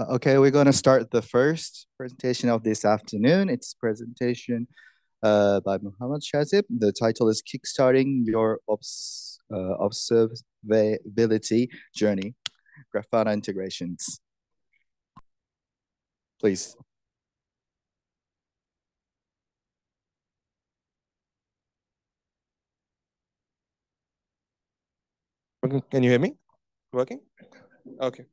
Okay, we're going to start the first presentation of this afternoon. It's a presentation by Muhammad Shahzeb. The title is Kickstarting Your Observability Journey, Grafana Integrations. Please. Can you hear me? Working? Okay.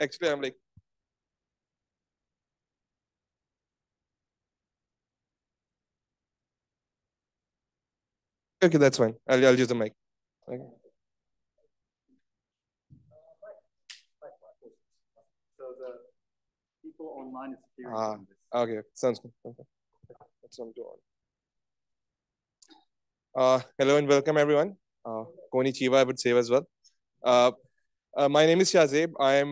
Actually, I'm like. Okay, that's fine. I'll use the mic. Okay. So the people online is hearing this. Okay, sounds good. Okay. That's what I'm doing. Hello and welcome everyone. Konnichiwa, I would say as well. My name is Shahzeb. I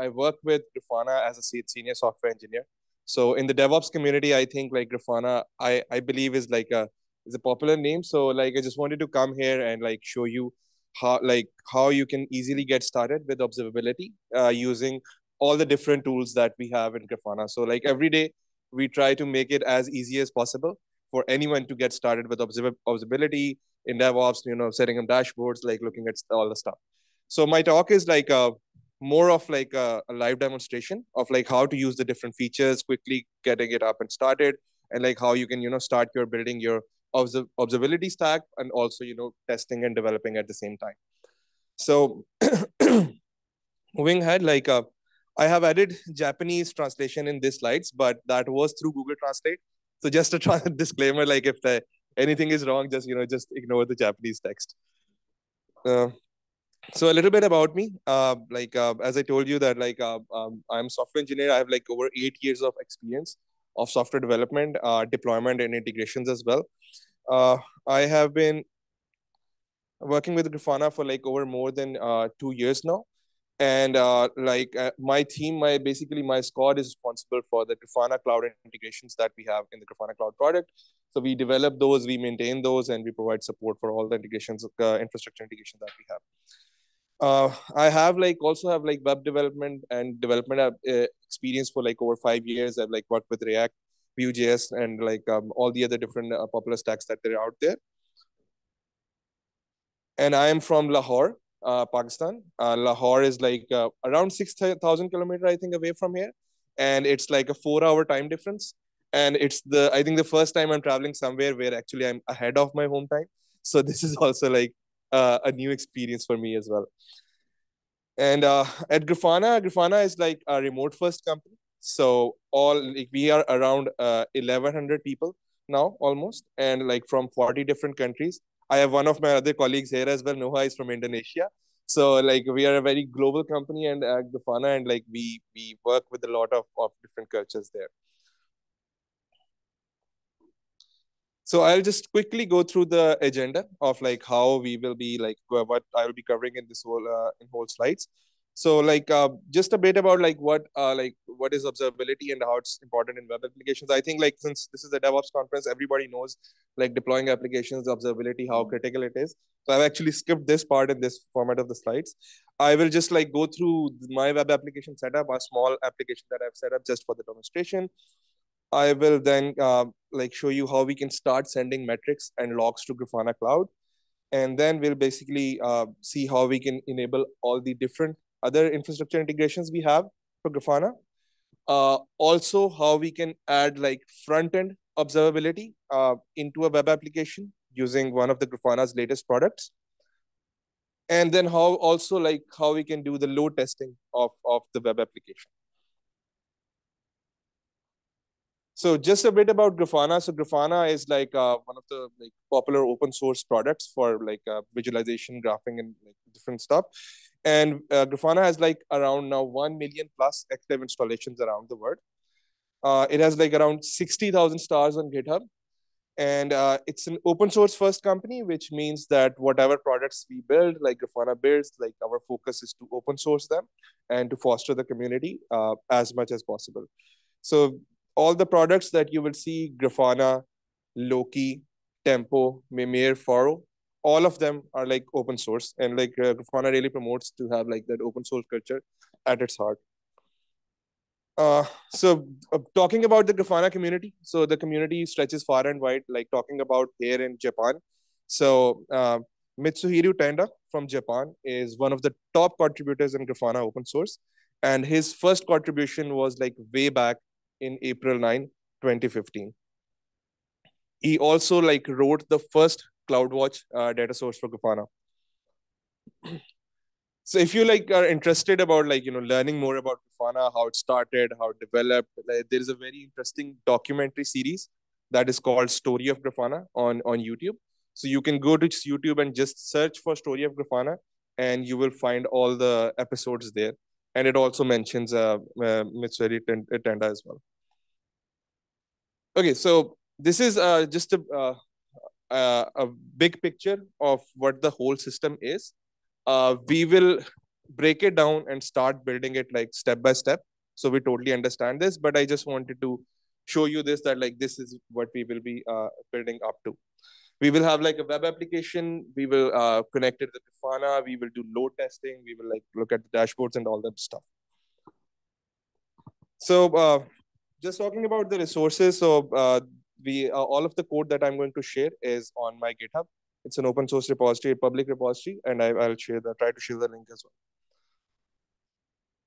work with Grafana as a senior software engineer. So in the DevOps community, I think like Grafana, I believe is like a popular name. So like I just wanted to come here and like show you how you can easily get started with observability using all the different tools that we have in Grafana. So like every day we try to make it as easy as possible for anyone to get started with observability in DevOps, setting up dashboards, like looking at all the stuff. So my talk is like more of like a live demonstration of like how to use the different features, quickly getting it up and started, and like how you can, start your building your observability stack and also, testing and developing at the same time. So moving ahead, like I have added Japanese translation in these slides, but that was through Google Translate. So just a disclaimer, like if anything is wrong, just, just ignore the Japanese text. So a little bit about me, as I told you that I'm a software engineer. I have like over 8 years of experience of software development, deployment and integrations as well. I have been working with Grafana for like over more than 2 years now. And my team, my squad is responsible for the Grafana cloud integrations that we have in the Grafana cloud product. So we develop those, we maintain those, and we provide support for all the integrations, infrastructure integration that we have. I have also have like web development and development experience for like over 5 years. I've like worked with React, Vue.js, and like all the other different popular stacks that are out there. And I am from Lahore, Pakistan. Lahore is like around 6,000 kilometers, I think, away from here, and it's like a 4-hour time difference. And it's I think the first time I'm traveling somewhere where actually I'm ahead of my home time. So this is also like a new experience for me as well. And at Grafana is like a remote first company. So we are around 1,100 people now almost, and like from 40 different countries. I have one of my other colleagues here as well. Noha is from Indonesia. So like we are a very global company and Grafana, and like we work with a lot of different cultures there. So I'll just quickly go through the agenda of like how we will be like what I will be covering in this whole slides. So like just a bit about like what is observability and how it's important in web applications. I think like since this is a DevOps conference, everybody knows like deploying applications, observability, how critical it is. So I've actually skipped this part in this format of the slides. I will just like go through my web application setup, a small application that I've set up just for the demonstration. I will then like show you how we can start sending metrics and logs to Grafana Cloud. And then we'll basically see how we can enable all the different other infrastructure integrations we have for Grafana. Also, how we can add like front-end observability into a web application using one of the Grafana's latest products. And then how we can do the load testing of the web application. So just a bit about Grafana. So Grafana is like one of the like popular open source products for like visualization, graphing, and like different stuff. And Grafana has like around now 1 million plus active installations around the world. It has like around 60,000 stars on GitHub. And it's an open source first company, which means that whatever products we build, like Grafana builds, like our focus is to open source them and to foster the community as much as possible. So all the products that you will see, Grafana, Loki, Tempo, Mimir, Faro, all of them are like open source, and like Grafana really promotes to have like that open source culture at its heart. Talking about the Grafana community, so the community stretches far and wide, like talking about here in Japan. So Mitsuhiro Tenda from Japan is one of the top contributors in Grafana open source. And his first contribution was like way back in April 9, 2015. He also like wrote the first CloudWatch data source for Grafana. So if you like are interested about like, learning more about Grafana, how it started, how it developed, like, there is a very interesting documentary series that is called Story of Grafana on YouTube. So you can go to YouTube and just search for Story of Grafana, and you will find all the episodes there. And it also mentions Mitsuhiro Tenda as well. Okay, so this is just a big picture of what the whole system is. We will break it down and start building it like step by step, so we totally understand this. But I just wanted to show you this, that like this is what we will be building up to. We will have like a web application. We will connect it to Grafana. We will do load testing. We will like look at the dashboards and all that stuff. So just talking about the resources. So we all of the code that I'm going to share is on my GitHub. It's an open source repository, a public repository, and I'll try to share the link as well.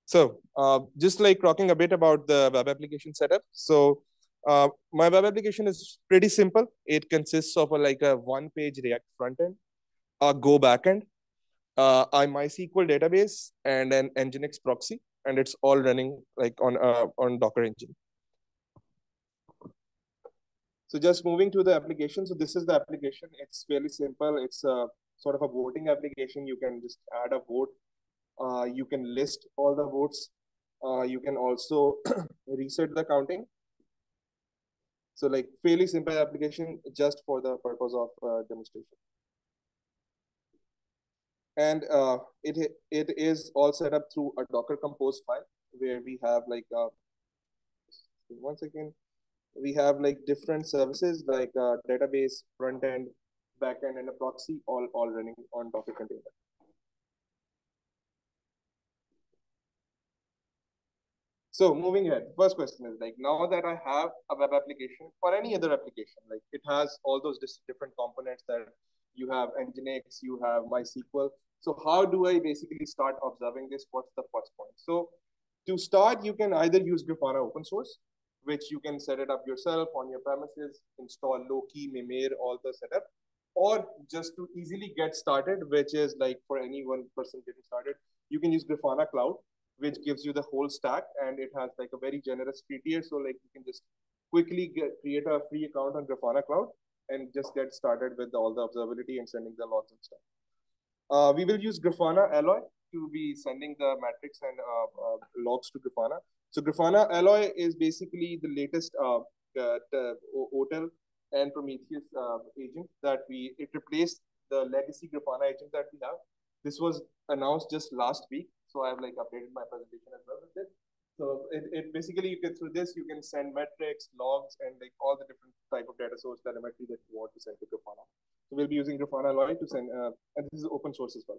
So just like talking a bit about the web application setup. So my web application is pretty simple. It consists of like a one-page React frontend, a Go backend, a MySQL database, and an Nginx proxy, and it's all running like on Docker Engine. So just moving to the application. So this is the application. It's fairly simple. It's a sort of a voting application. You can just add a vote. You can list all the votes. You can also reset the counting. So like fairly simple application just for the purpose of demonstration. And it is all set up through a Docker Compose file, where we have like, one second. We have like different services like database, front end, back end, and a proxy, all running on Docker container. So moving ahead, first question is like, now that I have a web application or any other application, like it has all those different components that you have Nginx, you have MySQL. So how do I basically start observing this? What's the first point? So to start, you can either use Grafana open source, which you can set it up yourself on your premises, install Loki, Mimir, all the setup, or just to easily get started, which is like for any one person getting started, you can use Grafana Cloud, which gives you the whole stack, and it has like a very generous free tier. So like you can just quickly create a free account on Grafana Cloud and just get started with all the observability and sending the logs and stuff. We will use Grafana Alloy to be sending the metrics and logs to Grafana. So Grafana Alloy is basically the latest OTel and Prometheus agent that it replaced the legacy Grafana agent that we have. This was announced just last week, so I've like updated my presentation as well with it. So it basically, you can, through this, you can send metrics, logs, and like all the different type of data source telemetry that you want to send to Grafana. So we'll be using Grafana Alloy to send, and this is open source as well.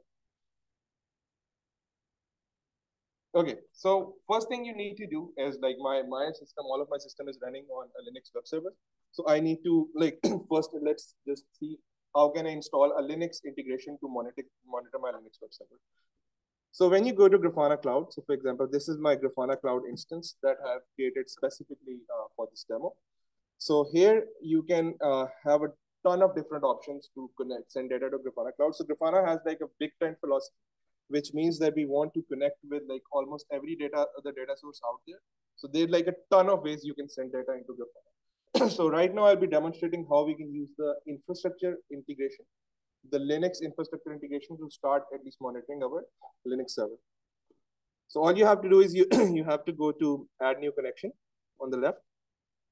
Okay, so first thing you need to do is like my system, all of my system is running on a Linux web server. So I need to like, first let's just see how can I install a Linux integration to monitor my Linux web server. So when you go to Grafana Cloud, so for example, this is my Grafana Cloud instance that I have created specifically for this demo. So here you can have a ton of different options to send data to Grafana Cloud. So Grafana has like a big tent philosophy, which means that we want to connect with like almost every data source out there. So there's like a ton of ways you can send data into Grafana. So right now I'll be demonstrating how we can use the infrastructure integration, the Linux infrastructure integration, to start at least monitoring our Linux server. So all you have to do is you have to go to add new connection on the left.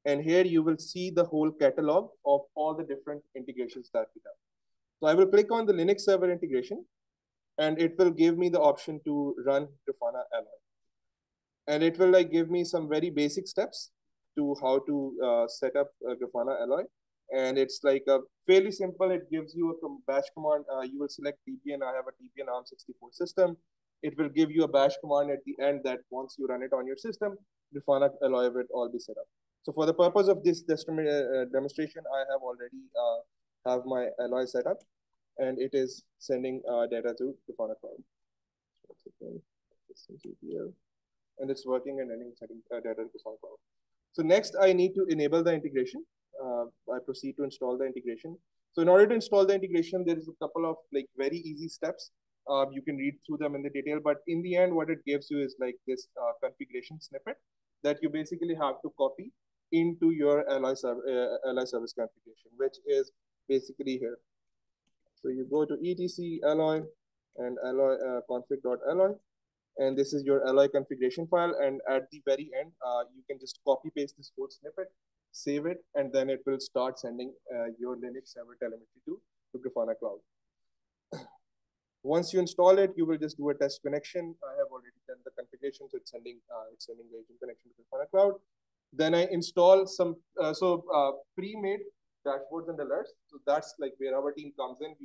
And here you will see the whole catalog of all the different integrations that we have. So I will click on the Linux server integration, and it will give me the option to run Grafana Alloy. And it will like give me some very basic steps to how to set up Grafana Alloy. And it's like a fairly simple. It gives you a bash command. You will select Debian. I have a Debian ARM64 system. It will give you a bash command at the end that once you run it on your system, Grafana alloy will all be set up. So for the purpose of this demonstration, I have already have my alloy set up, and it is sending data to Grafana cloud. And it's working and ending setting data to Grafana cloud. So next, I need to enable the integration. I proceed to install the integration. So in order to install the integration, there is a couple of like very easy steps. You can read through them in the detail, but in the end, what it gives you is like this configuration snippet that you basically have to copy into your alloy service configuration, which is basically here. So you go to etc alloy and alloy config.alloy, and this is your alloy configuration file. And at the very end, you can just copy paste this code snippet, save it, and then it will start sending your Linux server telemetry to Grafana cloud. Once you install it, you will just do a test connection. I have already done the configuration, so it's sending the agent connection to Grafana cloud. Then I install some pre-made dashboards and alerts. So that's like where our team comes in.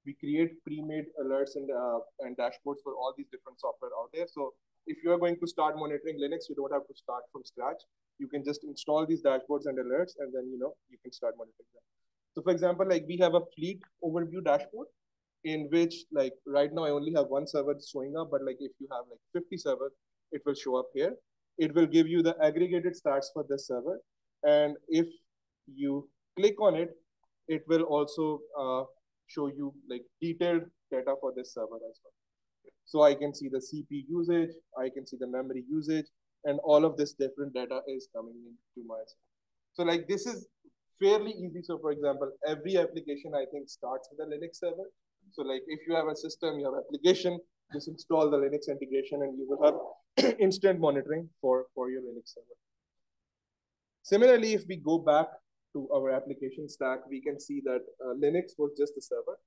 We create pre-made alerts and dashboards for all these different software out there. So if you are going to start monitoring Linux, you don't have to start from scratch. You can just install these dashboards and alerts, and then you can start monitoring them. So for example, like we have a fleet overview dashboard in which like right now I only have one server showing up, but like if you have like 50 servers, it will show up here. It will give you the aggregated stats for this server. And if you click on it, it will also show you like detailed data for this server as well. So I can see the CPU usage, I can see the memory usage, and all of this different data is coming into my server. So like this is fairly easy. So for example, every application I think starts with a Linux server. So like if you have a system, you have application, just install the Linux integration and you will have instant monitoring for your Linux server. Similarly, if we go back to our application stack, we can see that Linux was just a server,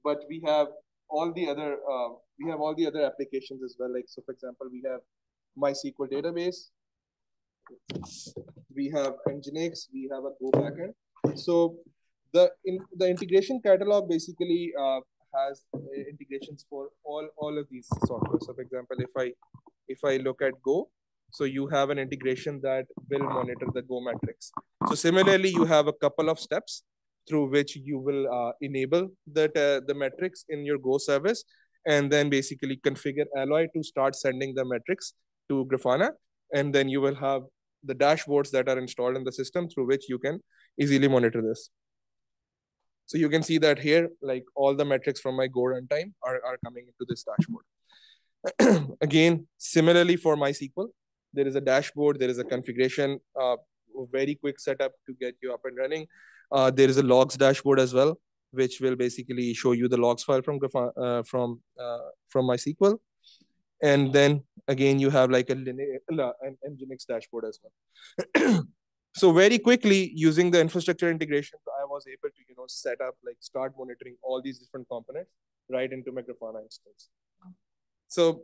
but we have all the other applications as well. Like so, for example, we have MySQL database, we have Nginx, we have a Go backend. So the integration catalog basically has integrations for all of these software. So for example, if I look at Go, so you have an integration that will monitor the Go metrics. So similarly, you have a couple of steps through which you will enable the metrics in your Go service, and then basically configure Alloy to start sending the metrics to Grafana, and then you will have the dashboards that are installed in the system through which you can easily monitor this. So you can see that here, like all the metrics from my Go runtime are coming into this dashboard. Again, similarly for MySQL, there is a dashboard, there is a configuration, very quick setup to get you up and running. There is a logs dashboard as well, which will basically show you the logs file from MySQL. And then again, you have like an Nginx dashboard as well. So very quickly, using the infrastructure integration, I was able to set up, like start monitoring all these different components right into my Grafana instance. So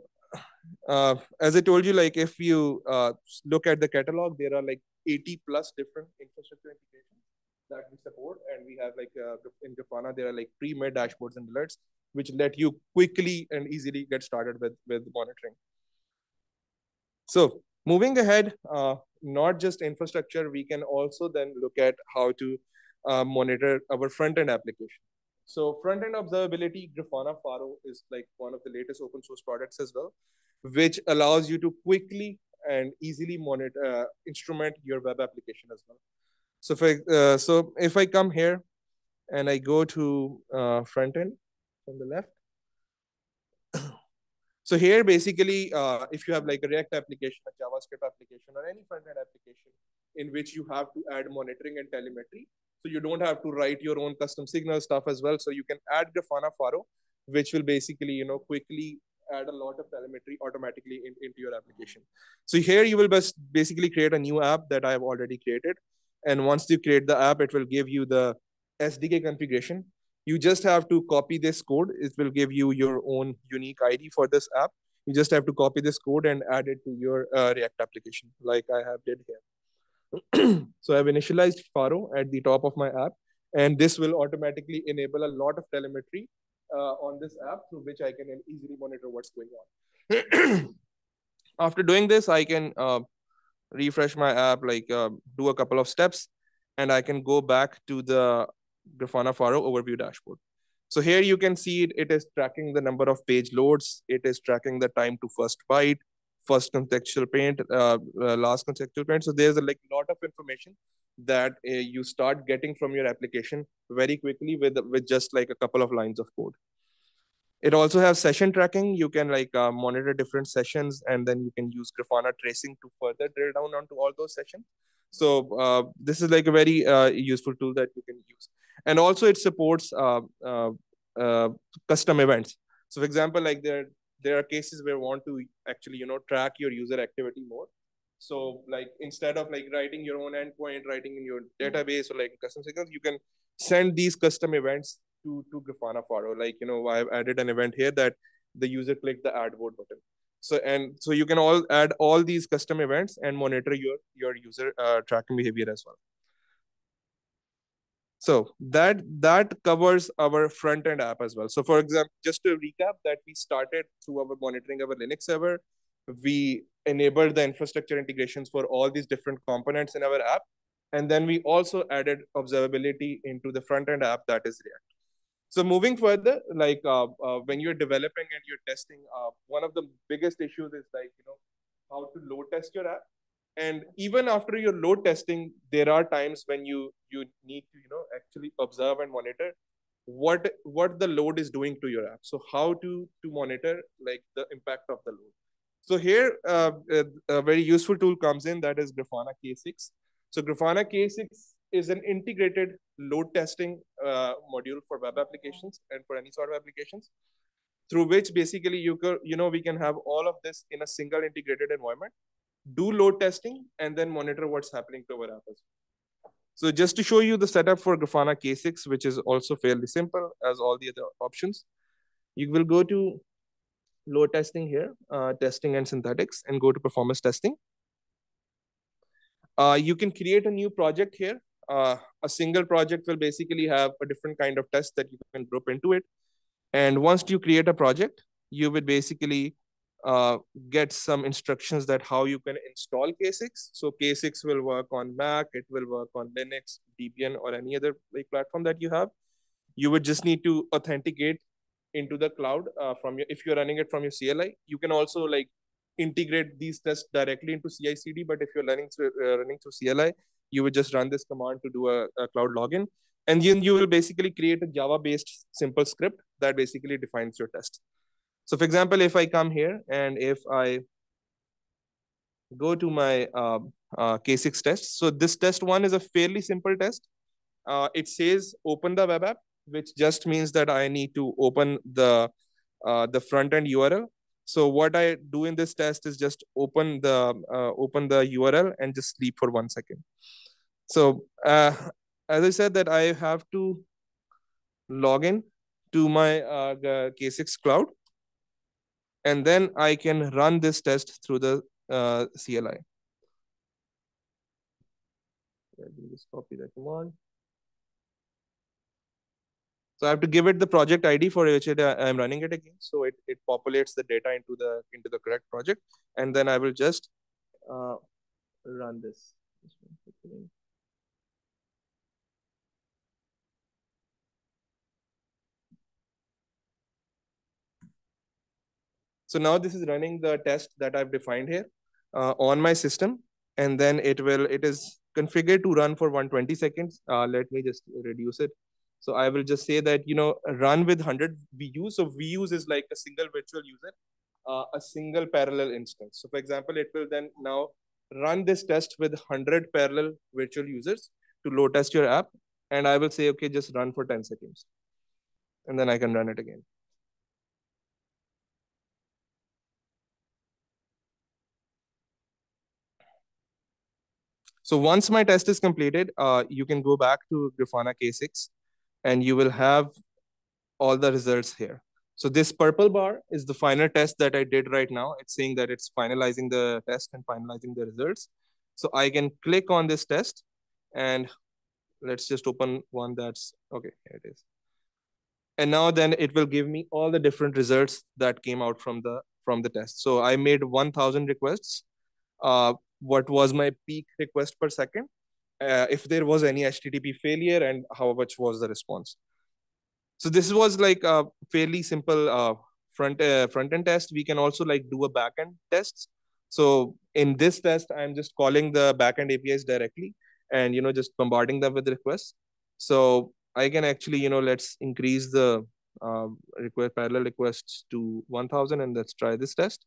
as I told you, like if you look at the catalog, there are like 80 plus different infrastructure integrations that we support. And we have like in Grafana, there are like pre-made dashboards and alerts, which let you quickly and easily get started with monitoring. So moving ahead, not just infrastructure, we can also then look at how to monitor our front-end application. So front-end observability, Grafana Faro is like one of the latest open source products as well, which allows you to quickly and easily monitor, instrument your web application as well. So if I come here and I go to front-end from the left, so here, basically, if you have like a React application, a JavaScript application, or any front-end application in which you have to add monitoring and telemetry, so you don't have to write your own custom signal stuff as well. So you can add Grafana Faro, which will basically, quickly add a lot of telemetry automatically into your application. So here you will basically create a new app that I have already created. And once you create the app, it will give you the SDK configuration. You just have to copy this code. It will give you your own unique ID for this app. You just have to copy this code and add it to your React application, like I have did here. So I've initialized Faro at the top of my app. And this will automatically enable a lot of telemetry on this app through which I can easily monitor what's going on. After doing this, I can refresh my app, do a couple of steps, and I can go back to the Grafana Faro overview dashboard. So here you can see it is tracking the number of page loads. It is tracking the time to first byte, first contextual paint, last contextual paint. So there's a lot of information that you start getting from your application very quickly with just like a couple of lines of code. It also has session tracking. You can monitor different sessions, and then you can use Grafana tracing to further drill down onto all those sessions. So this is like a very useful tool that you can use. And also it supports custom events. So for example, like there are cases where you want to actually, track your user activity more. So like instead of like writing your own endpoint, writing in your database or like custom signals, you can send these custom events to Grafana Faro. Like, I've added an event here that the user clicked the add vote button. So you can add all these custom events and monitor your user tracking behavior as well. So that covers our front end app as well. So for example, just to recap, that we started through our monitoring our Linux server. We enabled the infrastructure integrations for all these different components in our app. And then we also added observability into the front end app, that is React. So moving further, when you're developing and you're testing, one of the biggest issues is how to load test your app. And even after your load testing, there are times when you need to actually observe and monitor what the load is doing to your app. So how to monitor the impact of the load. So here a very useful tool comes in, that is Grafana K6. So Grafana K6 is an integrated load testing module for web applications and for any sort of applications, through which basically we can have all of this in a single integrated environment, do load testing, and then monitor what's happening to our app as well. So just to show you the setup for Grafana K6, which is also fairly simple as all the other options, you will go to load testing here, testing and synthetics, and go to performance testing. You can create a new project here. A single project will basically have a different kind of test that you can group into it. And once you create a project, you would basically get some instructions that how you can install K6. So K6 will work on Mac, it will work on Linux, Debian, or any other platform that you have. You would just need to authenticate into the cloud if you're running it from your CLI. You can also integrate these tests directly into CI/CD, but if you're running through CLI, you would just run this command to do a cloud login. And then you will basically create a Java-based simple script that basically defines your test. So for example, if I come here and if I go to my K6 test, so this test one is a fairly simple test. It says open the web app, which just means that I need to open the front end URL. So what I do in this test is just open the URL and just sleep for 1 second. So as I said, that I have to log in to my K6 cloud, and then I can run this test through the CLI. Let me just copy that command. So I have to give it the project ID for which I'm running it again. So it populates the data into the correct project, and then I will just run this. So now this is running the test that I've defined here on my system, and then it is configured to run for 120 seconds. Let me just reduce it. So I will just say that, run with 100 VUs. So VUs is like a single virtual user, a single parallel instance. So for example, it will then now run this test with 100 parallel virtual users to load test your app. And I will say, okay, just run for 10 seconds. And then I can run it again. So once my test is completed, you can go back to Grafana K6 and you will have all the results here. So this purple bar is the final test that I did right now. It's saying that it's finalizing the test and finalizing the results. So I can click on this test and let's just open one that's, okay, here it is. And now then it will give me all the different results that came out from the test. So I made 1,000 requests. What was my peak request per second? If there was any HTTP failure, and how much was the response. So this was like a fairly simple front end test. We can also like do a backend test. So in this test, I'm just calling the backend APIs directly, and just bombarding them with requests. So I can actually let's increase the parallel requests to 1,000, and let's try this test.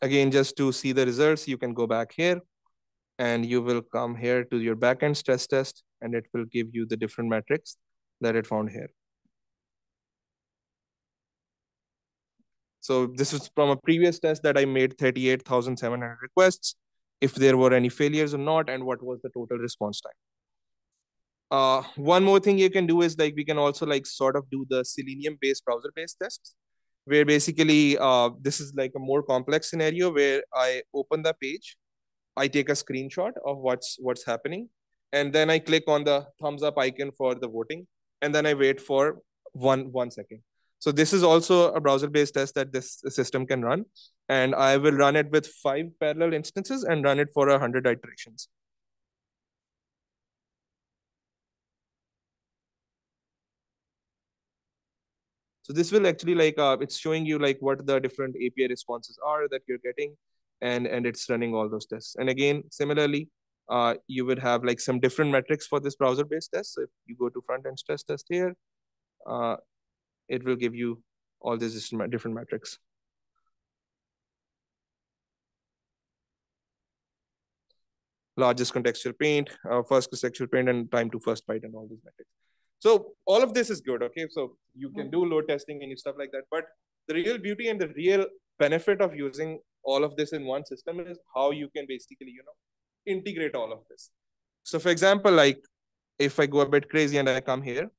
Again, just to see the results, you can go back here and you will come here to your backend stress test, and it will give you the different metrics that it found here. So this is from a previous test that I made 38,700 requests, if there were any failures or not, and what was the total response time. One more thing you can do is like we can also like sort of do the Selenium-based browser-based tests, where basically this is like a more complex scenario where I open the page, I take a screenshot of what's happening, and then I click on the thumbs up icon for the voting, and then I wait for one second. So this is also a browser-based test that this system can run, and I will run it with 5 parallel instances and run it for 100 iterations. So this will actually like it's showing you like what the different API responses are that you're getting, and it's running all those tests. And again, similarly, you would have like some different metrics for this browser-based test. So if you go to front-end stress test here, it will give you all these different metrics. Largest contextual paint, first contextual paint, and time to first byte, and all these metrics. So all of this is good, okay? So you can do load testing and stuff like that. But the real beauty and the real benefit of using all of this in one system is how you can basically, integrate all of this. So for example, like if I go a bit crazy and I come here,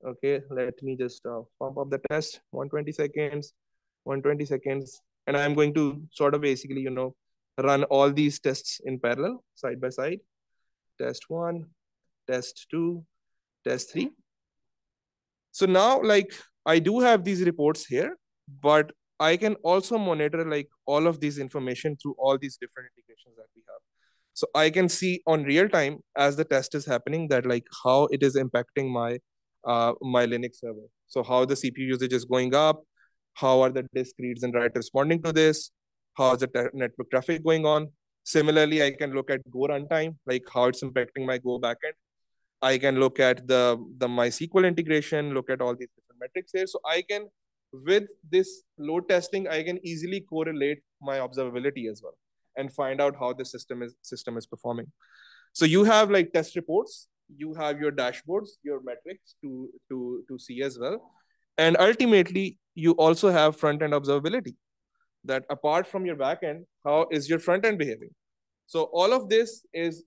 okay, let me just pump up the test, 120 seconds, 120 seconds. And I'm going to sort of basically, run all these tests in parallel, side by side. Test 1, test 2, test 3. So now like I do have these reports here, but I can also monitor like all of these information through all these different integrations that we have. So I can see on real time as the test is happening that like how it is impacting my Linux server. So how the CPU usage is going up, how are the disk reads and writes responding to this, how is the network traffic going on. Similarly, I can look at Go runtime, like how it's impacting my Go backend. I can look at the MySQL integration, look at all these different metrics here. So I can, with this load testing, I can easily correlate my observability as well and find out how the system is performing. So you have like test reports, you have your dashboards, your metrics to see as well. And ultimately, you also have front-end observability, that apart from your backend, how is your front end behaving? So all of this is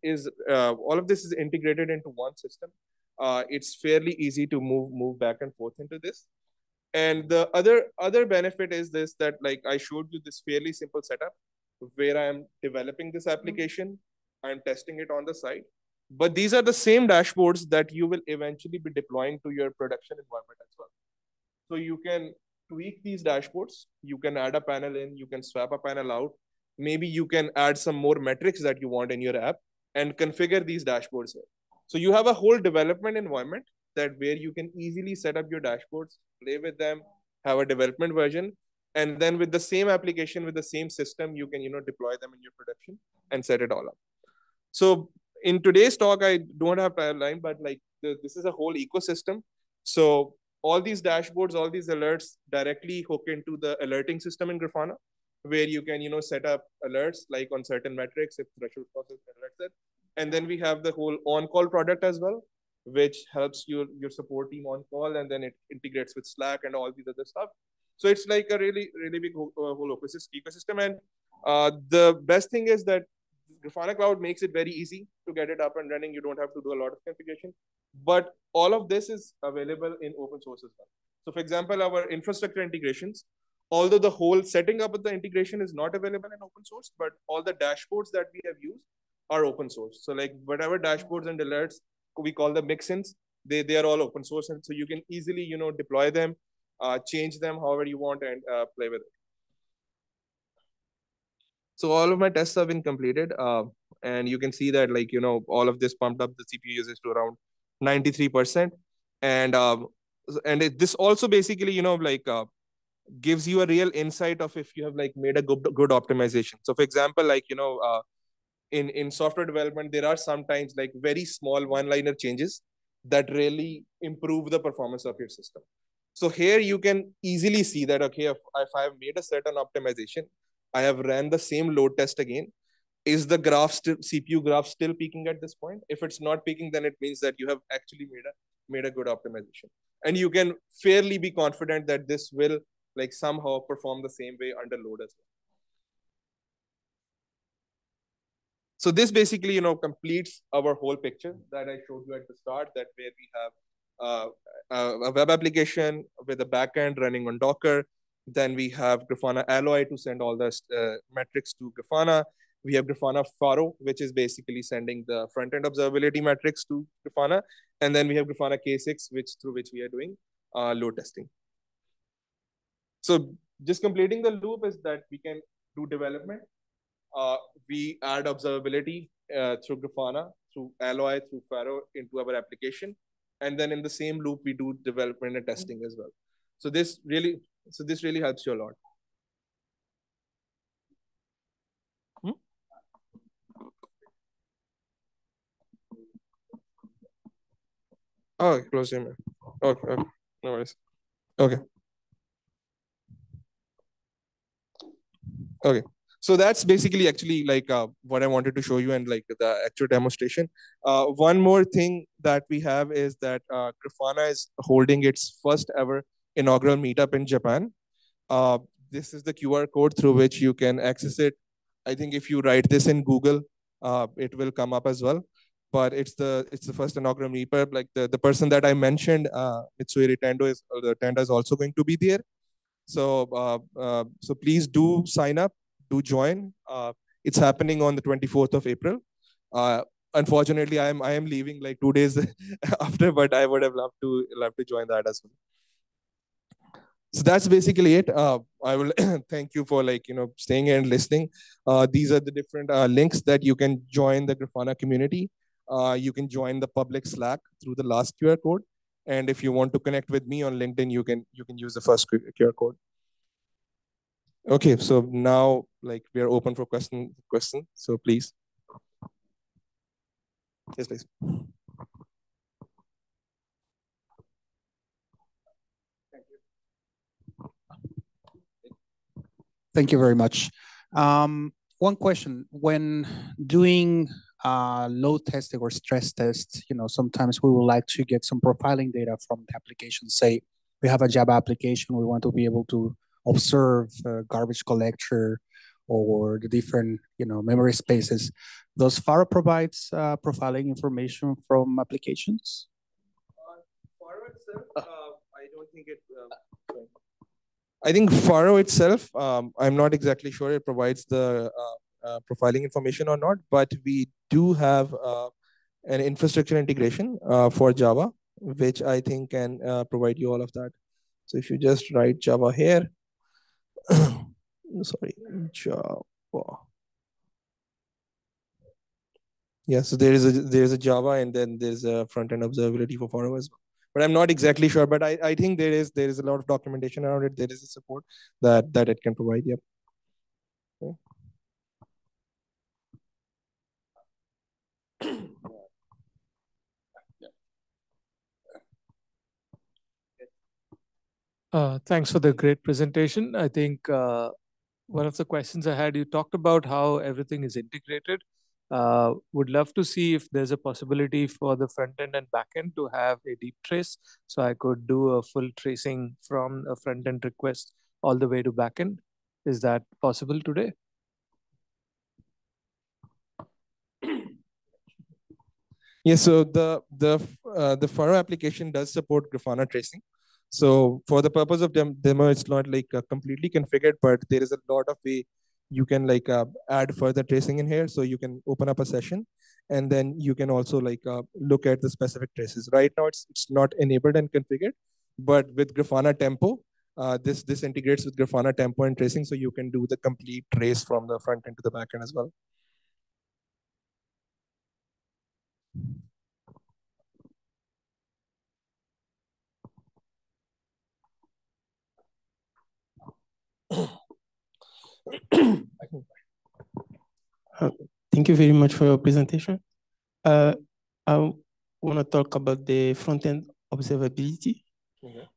integrated into one system. It's fairly easy to move back and forth into this. And the other benefit is this, that like I showed you this fairly simple setup where I am developing this application, I'm testing it on the side. But these are the same dashboards that you will eventually be deploying to your production environment as well. So you can tweak these dashboards. You can add a panel in, you can swap a panel out. Maybe you can add some more metrics that you want in your app and configure these dashboards here. So you have a whole development environment that where you can easily set up your dashboards, play with them, have a development version, and then with the same application, with the same system, you can deploy them in your production and set it all up. So in today's talk, I don't have timeline, but like this is a whole ecosystem. So all these dashboards, all these alerts directly hook into the alerting system in Grafana, where you can set up alerts like on certain metrics if threshold process alerts it. And then we have the whole on-call product as well, which helps your support team on call, and then it integrates with Slack and all these other stuff. So it's like a really big whole ecosystem. And the best thing is that Grafana Cloud makes it very easy to get it up and running. You don't have to do a lot of configuration, but all of this is available in open source as well. So for example, our infrastructure integrations, Although the whole setting up of the integration is not available in open source, but all the dashboards that we have used are open source. So like whatever dashboards and alerts we call the mix-ins, they are all open source, and so you can easily deploy them, change them however you want, and play with it. So all of my tests have been completed, and you can see that all of this pumped up the CPU usage to around 93%, and this also basically gives you a real insight of if you have made a good optimization. So for example, in software development, there are sometimes very small one-liner changes that really improve the performance of your system. So here you can easily see that, okay, if I have made a certain optimization, I have ran the same load test again. Is the CPU graph still peaking at this point? If it's not peaking, then it means that you have actually made a good optimization. And you can fairly be confident that this will somehow perform the same way under load as well. So this basically, completes our whole picture that I showed you at the start, that where we have a web application with a backend running on Docker. Then we have Grafana Alloy to send all the metrics to Grafana. We have Grafana Faro, which is basically sending the front-end observability metrics to Grafana. And then we have Grafana K6, through which we are doing load testing. So just completing the loop is that we can do development. We add observability through Grafana, through Alloy, through Faro into our application. And then in the same loop, we do development and testing as well. So this really helps you a lot. Oh, close your email. Okay, no worries. Okay. Okay. So that's basically actually what I wanted to show you and the actual demonstration. One more thing that we have is that Grafana is holding its first ever inaugural meetup in Japan. This is the QR code through which you can access it. I think if you write this in Google, it will come up as well. But it's the first inaugural meetup. Like the person that I mentioned, Mitsui Tendo is also going to be there. So so please do sign up, do join. It's happening on the 24th of April. Unfortunately, I am leaving 2 days after, but I would have loved to join that as well. So that's basically it. I will thank you for staying here and listening. These are the different links that you can join the Grafana community. You can join the public Slack through the last QR code. And if you want to connect with me on LinkedIn, you can use the first QR code. Okay, so now we are open for question. So please. Yes, please. Thank you very much. One question: when doing load testing or stress tests, sometimes we would like to get some profiling data from the application. Say we have a Java application, we want to be able to observe garbage collector or the different memory spaces. Does Faro provides profiling information from applications? Faro itself, I don't think it. I think Faro itself, I'm not exactly sure it provides the profiling information or not, but we do have an infrastructure integration for Java, which I think can provide you all of that. So if you just write Java here, sorry, Java. Yeah, so there's a Java, and then there's a front-end observability for Faro as well. But I'm not exactly sure. But I think there is a lot of documentation around it. There is a support that it can provide. Yep. Thanks for the great presentation. I think one of the questions I had, you talked about how everything is integrated. Would love to see if there's a possibility for the front end and back end to have a deep trace, so I could do a full tracing from a front end request all the way to back end. Is that possible today? Yeah, so the Faro application does support Grafana tracing. So for the purpose of demo, it's not like completely configured, but there is a lot of way you can like add further tracing in here. So you can open up a session, and then you can also like look at the specific traces. Right now, it's not enabled and configured, but with Grafana Tempo, this integrates with Grafana Tempo and tracing, so you can do the complete trace from the front end to the back end as well. Thank you very much for your presentation. I want to talk about the front-end observability.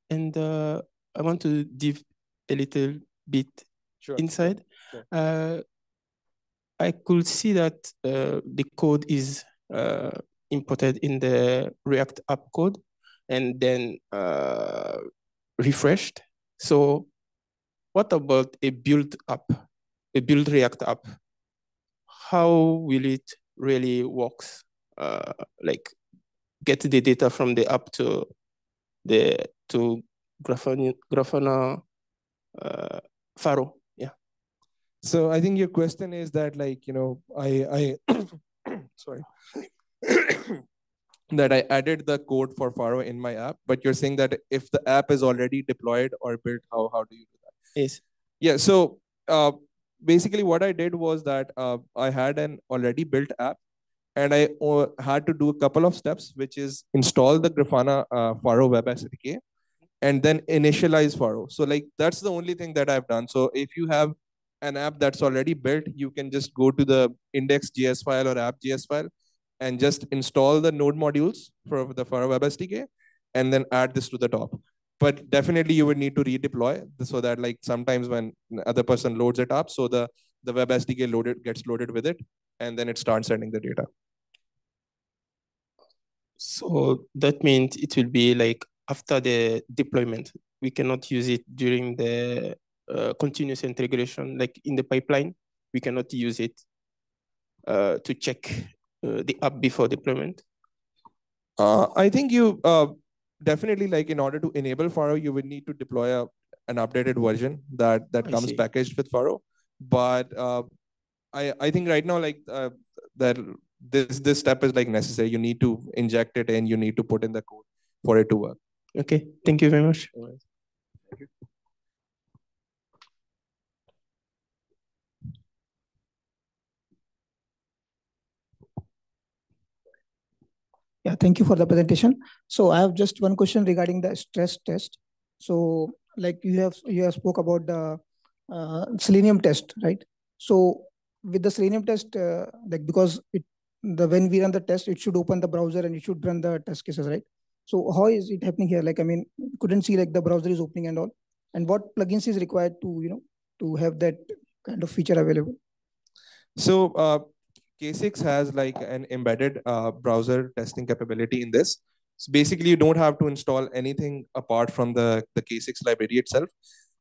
And I want to dive a little bit inside. Sure. I could see that the code is imported in the React app code and then refreshed. So what about a build app, a build React app? How will it really works? Like get the data from the app to Grafana Faro. Yeah. So I think your question is that like, I sorry, that I added the code for Faro in my app, but you're saying that if the app is already deployed or built, how do you do that? Yes. Yeah. So basically what I did was that I had an already built app, and I had to do a couple of steps, which is install the Grafana Faro Web SDK and then initialize Faro. So like that's the only thing that I've done. So if you have an app that's already built, you can just go to the index.js file or app.js file and just install the node modules for the Faro Web SDK and then add this to the top. But definitely you would need to redeploy so that like sometimes when other person loads it up, so the Web SDK gets loaded with it, and then it starts sending the data. So that means it will be like after the deployment. We cannot use it during the continuous integration, like in the pipeline. We cannot use it to check the app before deployment. I think you definitely, like, in order to enable Faro, you would need to deploy an updated version that comes packaged with Faro. But I think right now, like that this step is like necessary. You need to inject it and you need to put in the code for it to work. Okay, thank you very much. Thank you. Yeah, thank you for the presentation. So I have just one question regarding the stress test. So like you have spoke about the Selenium test, right? So with the Selenium test, like because when we run the test, it should open the browser and it should run the test cases, right? So how is it happening here? Like, I mean, couldn't see like the browser is opening and all. And what plugins is required to, to have that kind of feature available? So K6 has like an embedded browser testing capability in this. So basically, you don't have to install anything apart from the K6 library itself.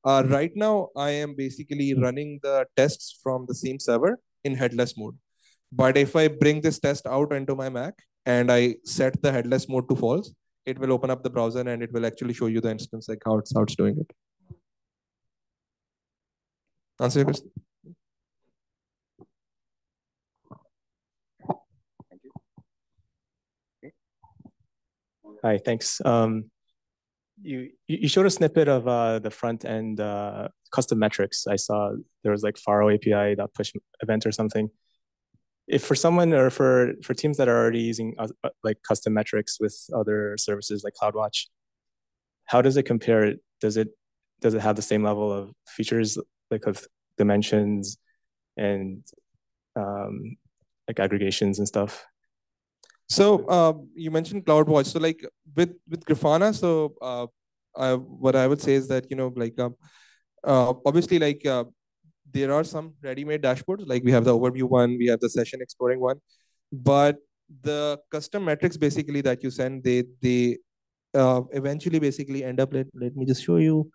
Right now, I am basically running the tests from the same server in headless mode. But if I bring this test out into my Mac and I set the headless mode to false, it will open up the browser and it will actually show you the instance, like how it's doing it. Answer your question? Hi, thanks. You showed a snippet of the front end custom metrics. I saw there was like Faro API push event or something. If for someone or for teams that are already using like custom metrics with other services like CloudWatch, how does it compare? Does it have the same level of features, like of dimensions and like aggregations and stuff? So you mentioned CloudWatch. So like with Grafana, so what I would say is that, like obviously, like there are some ready-made dashboards. Like we have the overview one, we have the session exploring one, but the custom metrics basically that you send, they eventually basically end up. Let me just show you.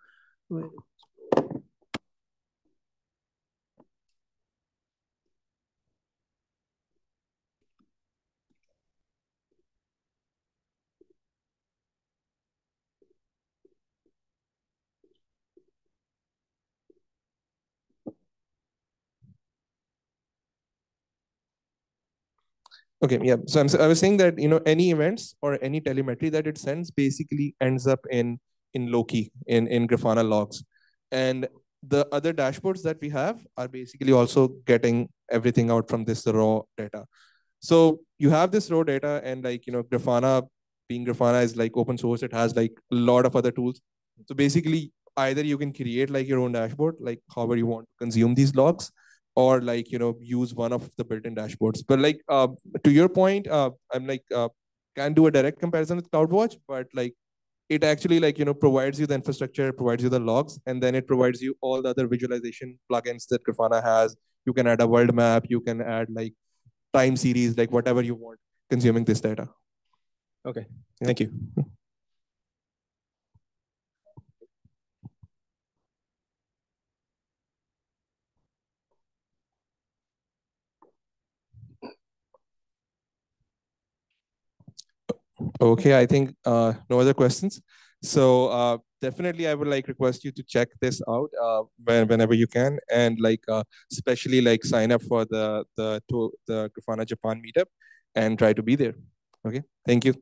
Okay, yeah. So I was saying that, any events or any telemetry that it sends basically ends up in Loki, in Grafana logs. And the other dashboards that we have are basically also getting everything out from this raw data. So you have this raw data, and Grafana, being Grafana is like open source, it has like a lot of other tools. So basically, either you can create like your own dashboard, like however you want to consume these logs, or use one of the built-in dashboards. But to your point, I'm can't do a direct comparison with CloudWatch, but it actually provides you the infrastructure, provides you the logs, and then it provides you all the other visualization plugins that Grafana has. You can add a world map, you can add time series, whatever you want consuming this data. Okay, thank you. Okay, I think no other questions. So definitely, I would request you to check this out whenever you can, and especially sign up for the Grafana Japan meetup and try to be there. Okay, thank you.